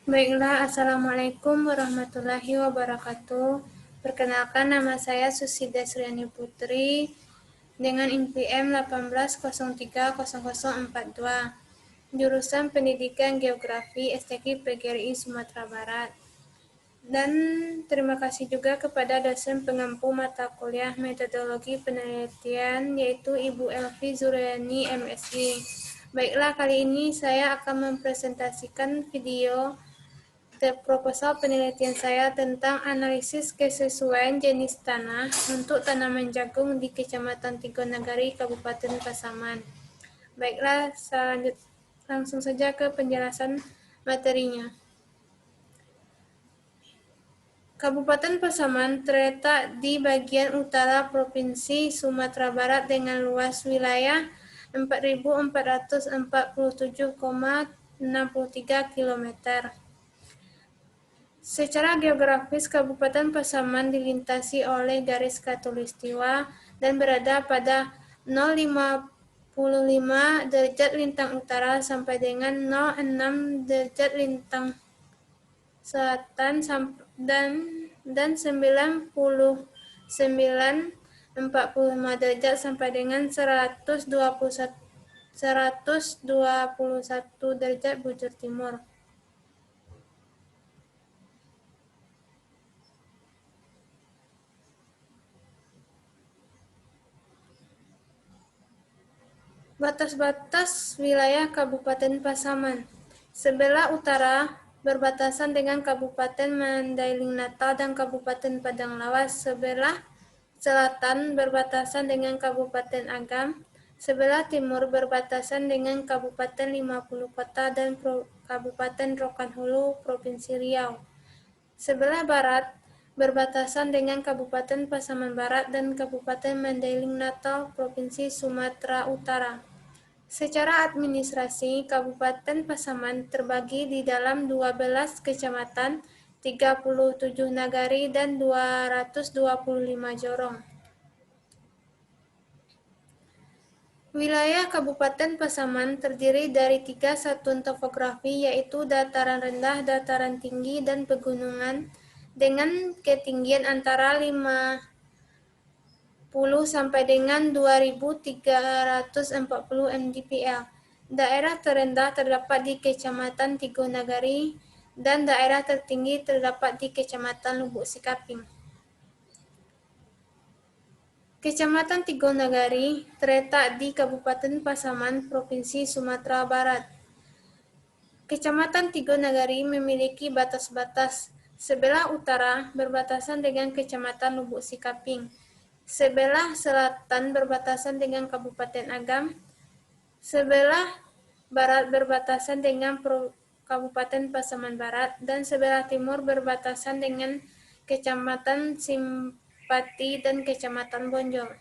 Baiklah, Assalamualaikum warahmatullahi wabarakatuh. Perkenalkan, nama saya Susida Suryani Putri dengan NPM 18030042, jurusan Pendidikan Geografi STQ PGRI Sumatera Barat. Dan terima kasih juga kepada dosen pengampu mata kuliah metodologi penelitian, yaitu Ibu Elvi Zuryani MSI. Baiklah, kali ini saya akan mempresentasikan video proposal penelitian saya tentang analisis kesesuaian jenis tanah untuk tanaman jagung di Kecamatan Tigonagari, Kabupaten Pasaman. Baiklah, langsung saja ke penjelasan materinya. Kabupaten Pasaman terletak di bagian utara Provinsi Sumatera Barat dengan luas wilayah 4.447,63 km. Secara geografis, Kabupaten Pasaman dilintasi oleh garis khatulistiwa dan berada pada 0,55 derajat lintang utara sampai dengan 0,6 derajat lintang selatan dan 99,45 derajat sampai dengan 121 derajat bujur timur. Batas-batas wilayah Kabupaten Pasaman. Sebelah utara berbatasan dengan Kabupaten Mandailing Natal dan Kabupaten Padang Lawas. Sebelah selatan berbatasan dengan Kabupaten Agam. Sebelah timur berbatasan dengan Kabupaten 50 Kota dan Kabupaten Rokan Hulu, Provinsi Riau. Sebelah barat berbatasan dengan Kabupaten Pasaman Barat dan Kabupaten Mandailing Natal, Provinsi Sumatera Utara. Secara administrasi, Kabupaten Pasaman terbagi di dalam 12 kecamatan, 37 nagari, dan 225 jorong. Wilayah Kabupaten Pasaman terdiri dari 3 satuan topografi, yaitu dataran rendah, dataran tinggi, dan pegunungan, dengan ketinggian antara 50 sampai dengan 2.340 mdpl. Daerah terendah terdapat di Kecamatan Tigonagari dan daerah tertinggi terdapat di Kecamatan Lubuk Sikaping. Kecamatan Tigonagari terletak di Kabupaten Pasaman, Provinsi Sumatera Barat. Kecamatan Tigonagari memiliki batas-batas. Sebelah utara berbatasan dengan Kecamatan Lubuk Sikaping. Sebelah selatan berbatasan dengan Kabupaten Agam. Sebelah barat berbatasan dengan Kabupaten Pasaman Barat, dan sebelah timur berbatasan dengan Kecamatan Simpati dan Kecamatan Bonjol.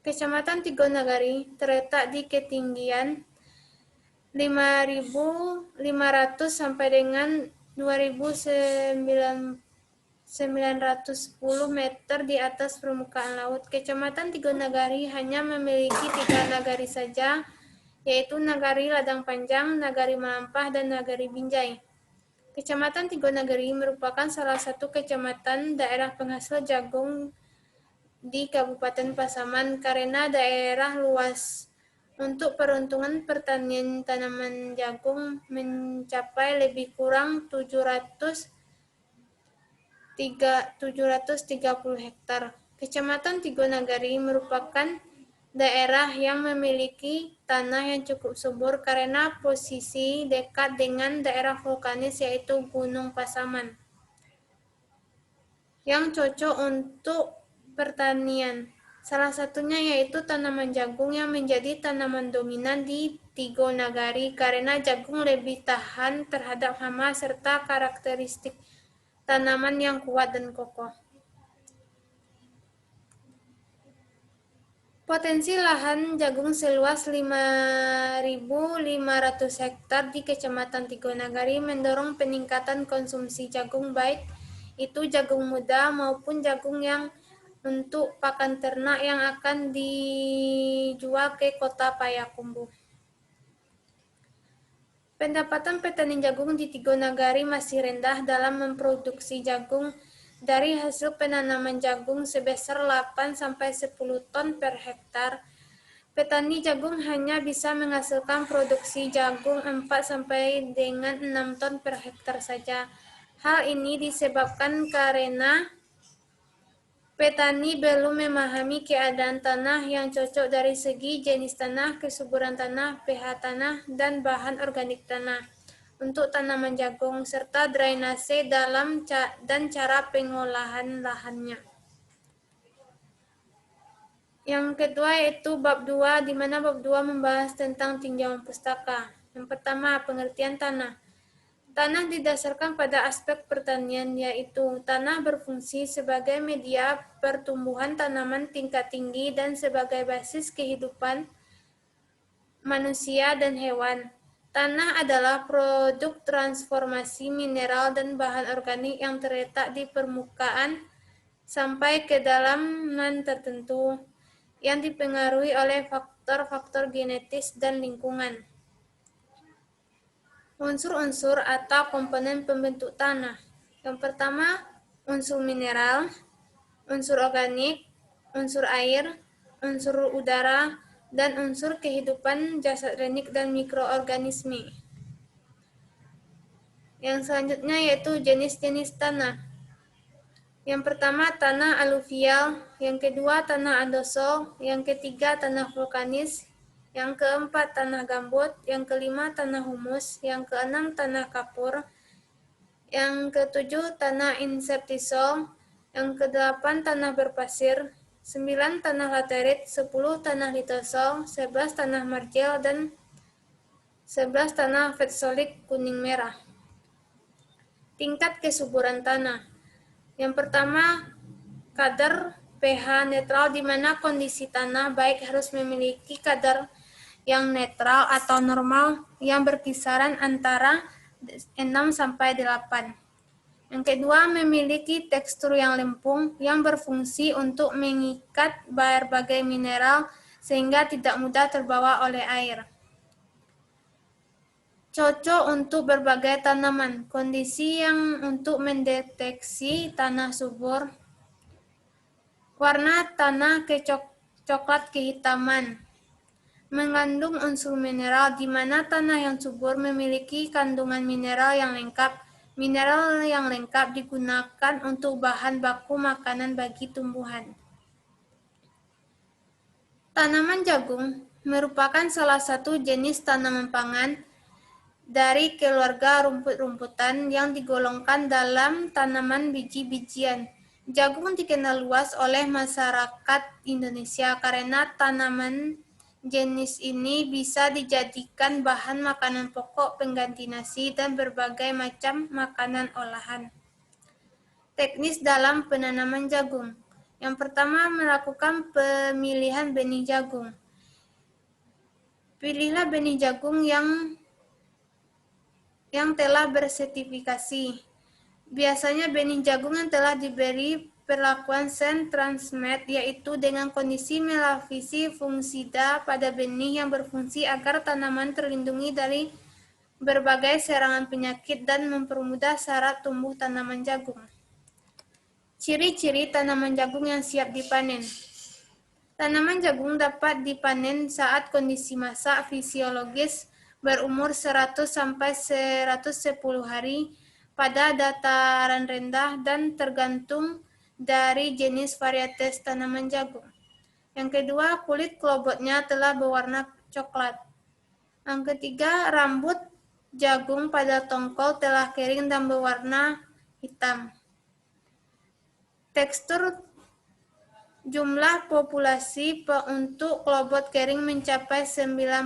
Kecamatan Tigonagari terletak di ketinggian 5.500 sampai dengan 2.910 meter di atas permukaan laut. Kecamatan Tigonagari hanya memiliki 3 nagari saja, yaitu Nagari Ladang Panjang, Nagari Malampah, dan Nagari Binjai. Kecamatan Tigonagari merupakan salah satu kecamatan daerah penghasil jagung di Kabupaten Pasaman karena daerah luas. Untuk peruntungan pertanian tanaman jagung mencapai lebih kurang 730 hektar. Kecamatan Tigonagari merupakan daerah yang memiliki tanah yang cukup subur karena posisi dekat dengan daerah vulkanis, yaitu Gunung Pasaman, yang cocok untuk pertanian. Salah satunya yaitu tanaman jagung yang menjadi tanaman dominan di Tigonagari karena jagung lebih tahan terhadap hama serta karakteristik tanaman yang kuat dan kokoh. Potensi lahan jagung seluas 5.500 hektar di Kecamatan Tigonagari mendorong peningkatan konsumsi jagung, baik itu jagung muda maupun jagung yang untuk pakan ternak yang akan dijual ke Kota Payakumbuh. Pendapatan petani jagung di Tigo Nagari masih rendah dalam memproduksi jagung dari hasil penanaman jagung sebesar 8-10 ton per hektar. Petani jagung hanya bisa menghasilkan produksi jagung 4-6 ton per hektar saja. Hal ini disebabkan karena petani belum memahami keadaan tanah yang cocok dari segi jenis tanah, kesuburan tanah, pH tanah, dan bahan organik tanah untuk tanaman jagung, serta drainase dan cara pengolahan lahannya. Yang kedua yaitu bab 2, di mana bab 2 membahas tentang tinjauan pustaka. Yang pertama, pengertian tanah. Tanah didasarkan pada aspek pertanian, yaitu tanah berfungsi sebagai media pertumbuhan tanaman tingkat tinggi dan sebagai basis kehidupan manusia dan hewan. Tanah adalah produk transformasi mineral dan bahan organik yang terletak di permukaan sampai kedalaman tertentu, yang dipengaruhi oleh faktor-faktor genetis dan lingkungan. Unsur-unsur atau komponen pembentuk tanah. Yang pertama, unsur mineral, unsur organik, unsur air, unsur udara, dan unsur kehidupan jasad renik dan mikroorganisme. Yang selanjutnya yaitu jenis-jenis tanah. Yang pertama, tanah aluvial, yang kedua, tanah andosol, yang ketiga, tanah vulkanis, yang keempat, tanah gambut, yang kelima, tanah humus, yang keenam, tanah kapur, yang ketujuh, tanah insertisol, yang kedelapan, tanah berpasir, 9, tanah laterit, 10, tanah litosol, 11, tanah margel, dan 11, tanah vetsolik kuning merah. Tingkat kesuburan tanah. Yang pertama, kadar pH netral, di mana kondisi tanah baik harus memiliki kadar yang netral atau normal yang berkisaran antara 6-8. Yang kedua, memiliki tekstur yang lempung yang berfungsi untuk mengikat berbagai mineral sehingga tidak mudah terbawa oleh air. Cocok untuk berbagai tanaman. Kondisi yang untuk mendeteksi tanah subur. Warna tanah coklat kehitaman. Mengandung unsur mineral, di mana tanah yang subur memiliki kandungan mineral yang lengkap. Mineral yang lengkap digunakan untuk bahan baku makanan bagi tumbuhan. Tanaman jagung merupakan salah satu jenis tanaman pangan dari keluarga rumput-rumputan yang digolongkan dalam tanaman biji-bijian. Jagung dikenal luas oleh masyarakat Indonesia karena tanaman jenis ini bisa dijadikan bahan makanan pokok, pengganti nasi, dan berbagai macam makanan olahan. Teknis dalam penanaman jagung. Yang pertama, melakukan pemilihan benih jagung. Pilihlah benih jagung yang telah bersertifikasi. Biasanya benih jagung yang telah diberi perlakuan sen transmet, yaitu dengan kondisi melafisi fungisida pada benih yang berfungsi agar tanaman terlindungi dari berbagai serangan penyakit dan mempermudah syarat tumbuh tanaman jagung. Ciri-ciri tanaman jagung yang siap dipanen. Tanaman jagung dapat dipanen saat kondisi masak fisiologis berumur 100-110 hari pada dataran rendah dan tergantung dari jenis varietas tanaman jagung. Yang kedua, kulit klobotnya telah berwarna coklat. Yang ketiga, rambut jagung pada tongkol telah kering dan berwarna hitam. Tekstur jumlah populasi untuk klobot kering mencapai 90%.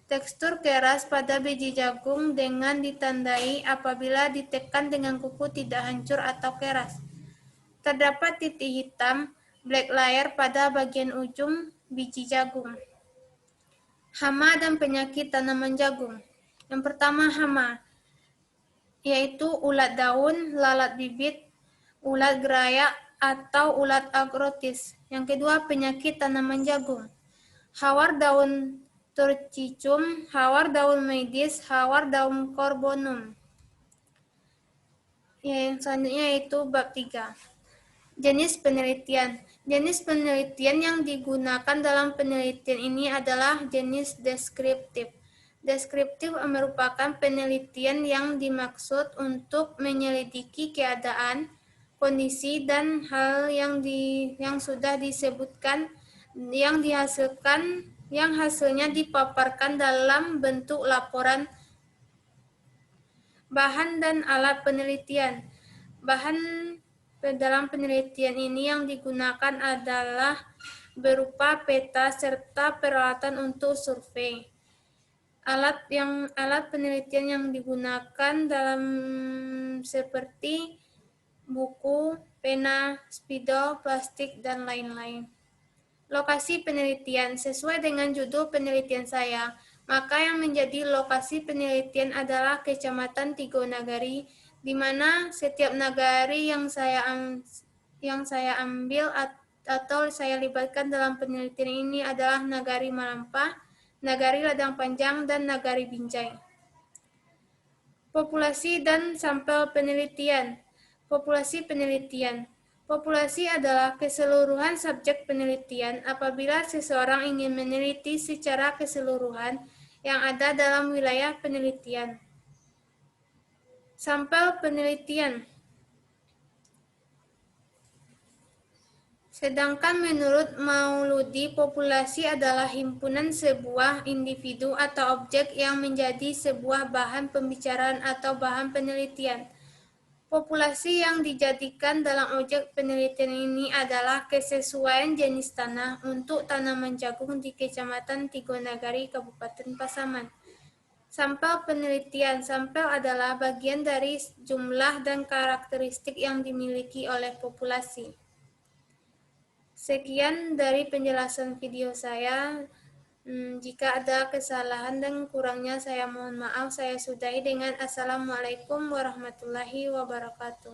Tekstur keras pada biji jagung dengan ditandai apabila ditekan dengan kuku tidak hancur atau keras. Terdapat titik hitam, black layer pada bagian ujung biji jagung. Hama dan penyakit tanaman jagung. Yang pertama, hama, yaitu ulat daun, lalat bibit, ulat gerayak, atau ulat agrotis. Yang kedua, penyakit tanaman jagung. Hawar daun Turcicum, Hawardaum medis, Hawardaum corbonum. Yang selanjutnya yaitu bab 3. Jenis penelitian. Jenis penelitian yang digunakan dalam penelitian ini adalah jenis deskriptif. Deskriptif merupakan penelitian yang dimaksud untuk menyelidiki keadaan, kondisi, dan hal yang sudah disebutkan, yang hasilnya dipaparkan dalam bentuk laporan. Bahan dan alat penelitian. Bahan dalam penelitian ini yang digunakan adalah berupa peta serta peralatan untuk survei. Alat penelitian yang digunakan dalam seperti buku, pena, spidol, plastik, dan lain-lain. Lokasi penelitian. Sesuai dengan judul penelitian saya, maka yang menjadi lokasi penelitian adalah Kecamatan Tigonagari, di mana setiap nagari yang saya ambil atau saya libatkan dalam penelitian ini adalah Nagari Malampah, Nagari Ladang Panjang, dan Nagari Binjai. Populasi dan sampel penelitian. Populasi penelitian. Populasi adalah keseluruhan subjek penelitian apabila seseorang ingin meneliti secara keseluruhan yang ada dalam wilayah penelitian. Sampel penelitian. Sedangkan menurut Mauludi, populasi adalah himpunan sebuah individu atau objek yang menjadi sebuah bahan pembicaraan atau bahan penelitian. Populasi yang dijadikan dalam objek penelitian ini adalah kesesuaian jenis tanah untuk tanaman jagung di Kecamatan Tigonagari, Kabupaten Pasaman. Sampel penelitian. Sampel adalah bagian dari jumlah dan karakteristik yang dimiliki oleh populasi. Sekian dari penjelasan video saya. Jika ada kesalahan dan kurangnya saya mohon maaf. Saya sudahi dengan Assalamualaikum warahmatullahi wabarakatuh.